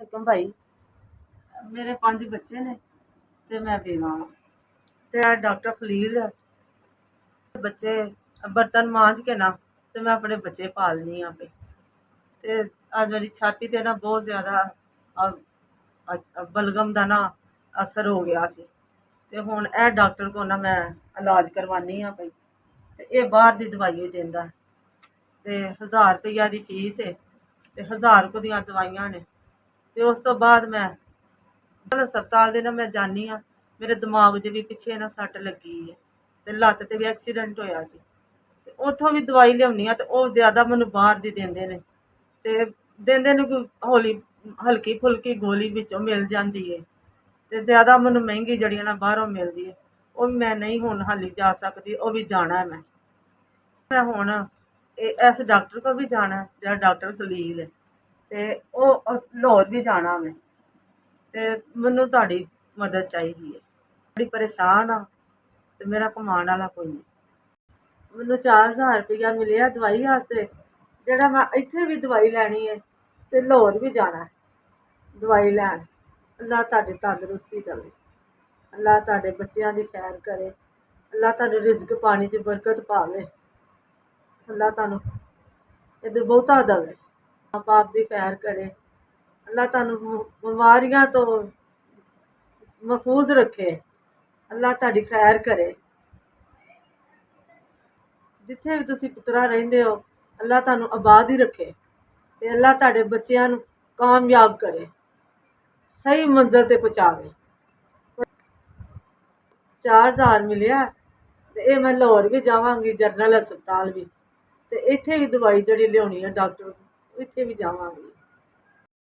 वालेकुम भाई। मेरे 5 बच्चे ने ते मैं बेवा हाँ ते डॉक्टर खलील बच्चे बर्तन मांज के ना ते मैं अपने बच्चे पालनी हाँ पे ते अज मेरी छाती ते ना बहुत ज़्यादा बलगम का ना असर हो गया सी ते हुण ए डॉक्टर को ना मैं इलाज करवानी हाँ पई ते ये बाहर दी दवाई देंदा ते 1000 रुपया दी फीस है ते 1000 को दियां दवाइयां ने ते उस तो बाद मैं हस्पताल दे ना मैं जानी हाँ मेरे दिमाग दे भी पिछे ना सट लगी है ते लत्त ते भी एक्सीडेंट होया सी ते उत्थों भी दवाई लियाउनी हाँ ते ओह् ज़्यादा मैनू बाहर दी देंदे ने ते देंदे ने कोई हौली हल्की फुल्की गोली विचों मिल जांदी है ते ज़्यादा मैनू महंगी जड़ियां ना बाहरों मिलदी है ओह् भी मैं नहीं हुण हाली जा सकदी ओह् भी जाना है मैं हुण इस डॉक्टर को भी जाना है जेह्ड़ा डॉक्टर खलील है ते ओह् लाहौर भी जाना मैं ते मैनू तुहाडी मदद चाहिदी है बड़ी परेशान हाँ ते मेरा कमाने आह्ला कोई नहीं मैनू 4000 रुपया मिलेआ दवाई आस्ते जेह्ड़ा मैं इत्थे भी दवाई लैनी है ते लाहौर भी जाना है दवाई लैन अल्लाह तुहाडी तंदरुस्ती देवे अल्लाह तुहाडे बच्चेआं दी खैर करे अल्लाह तुहानू रिज़क पानी च बरकत पावे अल्लाह तुहानू इहदे बहुता देवे मां बाप दी खैर करे अल्लाह तुहानू बीमारियां तो महफूज रखे अल्लाह तुहाडी खैर करे जिथे भी तुसीं पुत्तरा रहिंदे हो अल्लाह तुहानू आबाद ही रखे ते अल्लाह तुहाडे बच्चेआं नू कामयाब करे सही मंज़िल ते पहुँचावे 4000 मिलेआ ते एह् मैं लाहौर भी जावांगी जनरल हस्पताल भी ते इत्थे भी दवाई जेह्ड़ी लियाउनी है डॉक्टर इत्थे भी जावांगी।